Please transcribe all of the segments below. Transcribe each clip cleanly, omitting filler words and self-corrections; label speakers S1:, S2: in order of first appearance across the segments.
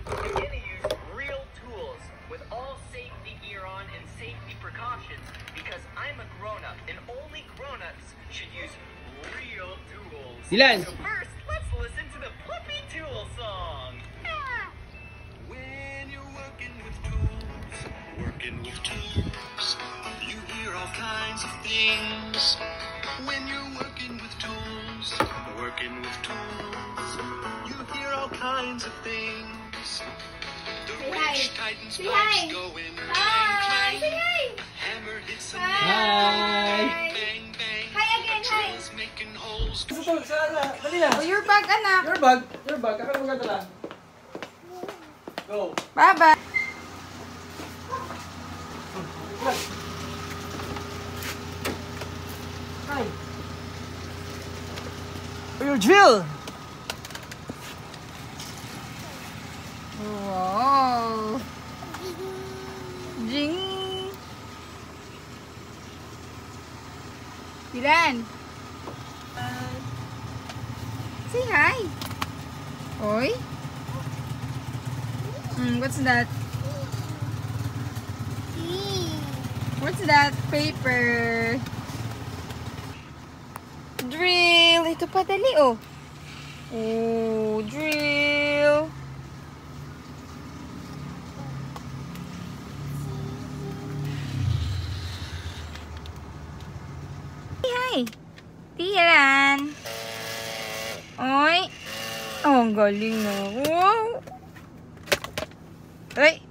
S1: I'm gonna use real tools with all safety gear on and safety precautions because I'm a grown-up and only grown-ups should use real tools.
S2: Dylan!
S1: So first, let's listen to the Puppy Tool song. When you're working with tools, you hear all kinds of things. When you're working with tools, you hear all kinds of things. The wrench tightens pipes going clang, clang. Hammer hits a nail, bang, bang.
S3: Hi again, hi.
S1: Tools making holes.
S2: Dali na.
S3: Oh, your bag, anak.
S2: Your bag. Kakal mo ka tala. Go.
S3: Bye-bye.
S2: Hi. Your drill.
S3: Wow. Jing. Dylan. Say hi. Oi. What's that? What's that? Paper. Drill. Ito pa dali, oh. Oh, drill. Hi. Dylan. Oi. Oh, ang galing na. Wow. Ay.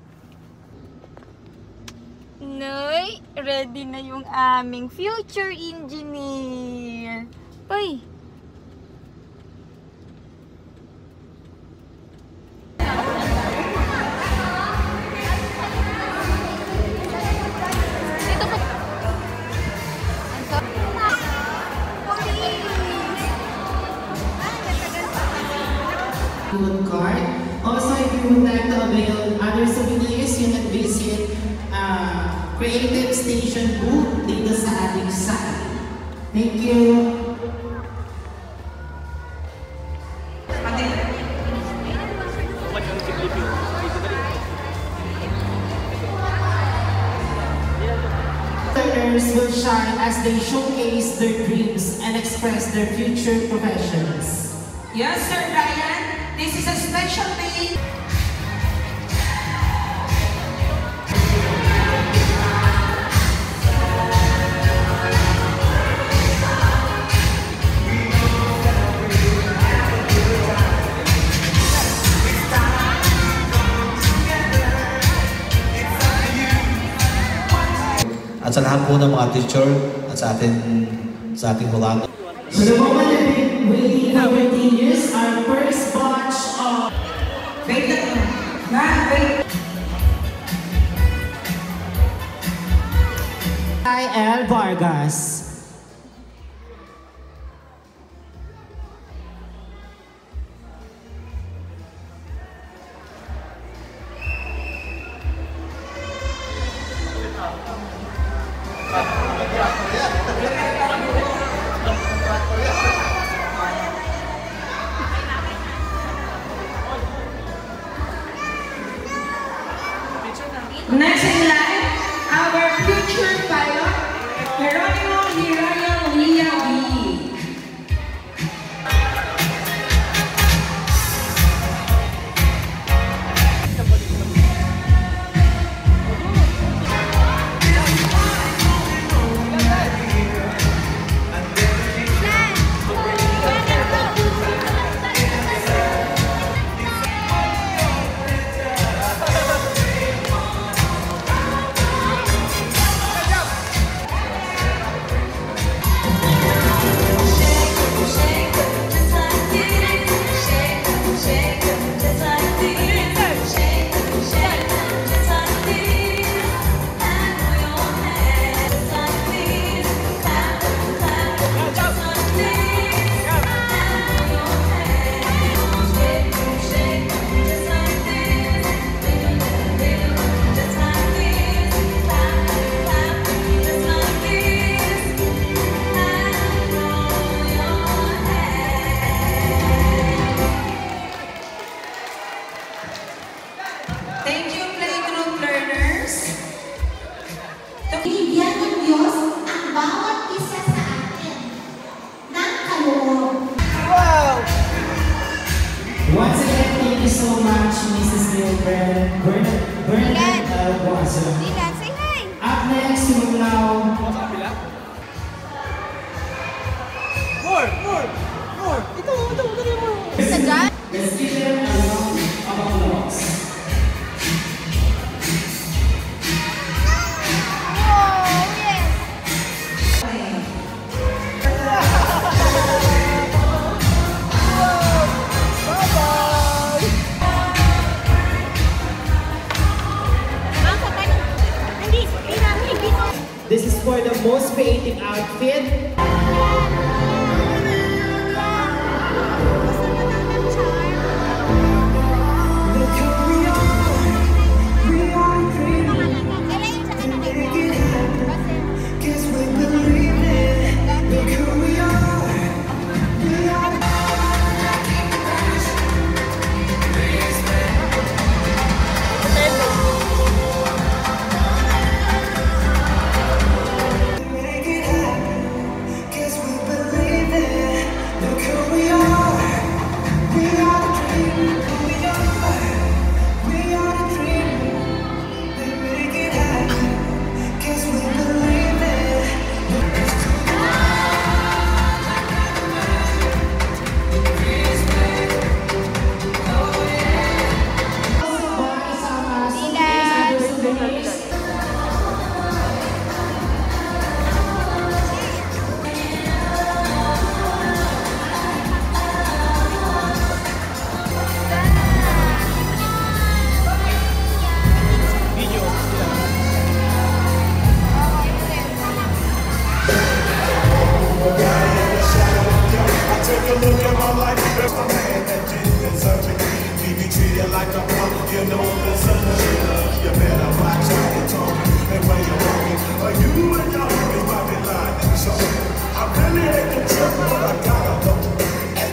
S3: Nay, ready na yung aming future engineer. Uy.
S4: Card. Also, if you would like to avail other souvenirs, you can visit Creative Station booth dito sa ating site. Thank you. Learners will shine as they showcase their dreams and express their future professions.
S5: Yes, Sir Ryan. This is a special day.
S6: At sa lahat po ng mga teacher at sa ating hulago.
S4: For the moment that we've been waiting for 13 years, our first batch of...
S5: Wait lang. Wait.
S4: I.L. Vargas.
S5: Next in line, our future pilot, Geronimo Hirayan Liawi. Thank you, playgroup learners.
S7: Binigyan ng Diyos ang bawat isa sa atin ng kaloob.
S2: Wow!
S4: Once again, thank you so much, Mrs. Gilbert. Bernadette Albuazo.
S3: Dylan, say hi!
S4: Up next, yung now.
S2: More! Ito, dali mo.
S3: Sa dyan?
S4: Let's give them a round of applause.
S3: Oh, yes!
S4: This is for the most creative outfit.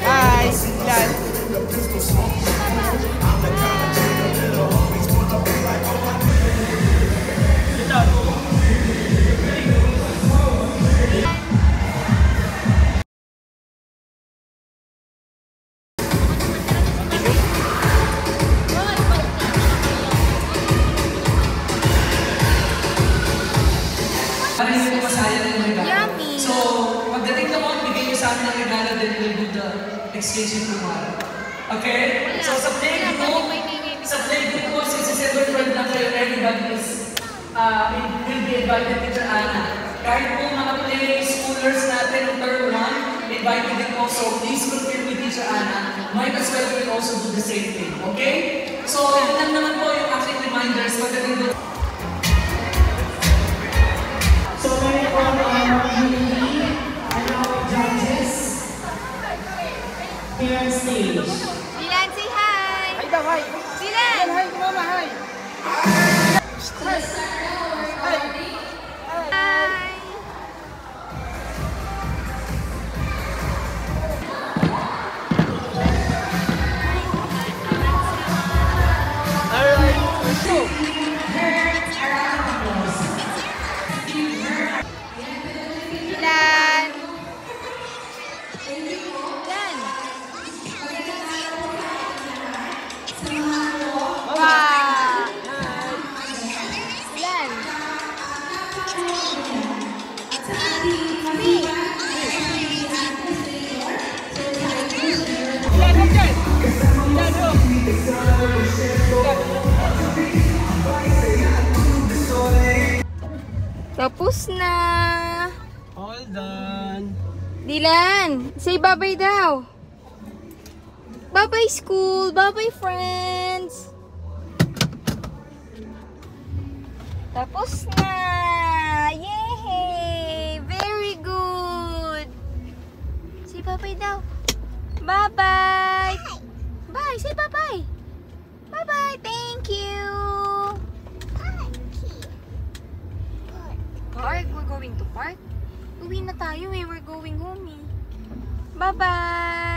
S2: Hi, Dylan.
S5: Para hindi ko masayang yung regalo.
S3: Yummy.
S5: So, pagdating naman, bigay niyo sa amin ang regalo, then we'll do the exchange tomorrow. Okay? So, sa playgroup ko, since December 12 na kayo, everybody will be invited to Anna. Kahit po mga schoolers natin ng third one, invited din po. So, please confirm with Teacher Anna. Might as well will also do the same thing. Okay? So, yun lang naman po yung aking reminders pagdating doon.
S4: So, meron po ang community and our judges here on stage.
S3: Dylan, say hi!
S2: Hi daw, hi!
S3: Dylan!
S2: Hi, mama, hi!
S3: Hi! Dylan! Dylan! Wow! Dylan! Tapos na!
S2: All done.
S3: Dylan, say bye-bye daw. Bye-bye school, bye-bye friends. Tapos na. Yay! Very good. Say bye-bye daw. Bye-bye. Bye, say bye-bye. Bye-bye, thank you. Park, we're going to park. Uwi na tayo eh, we're going home eh. Bye-bye.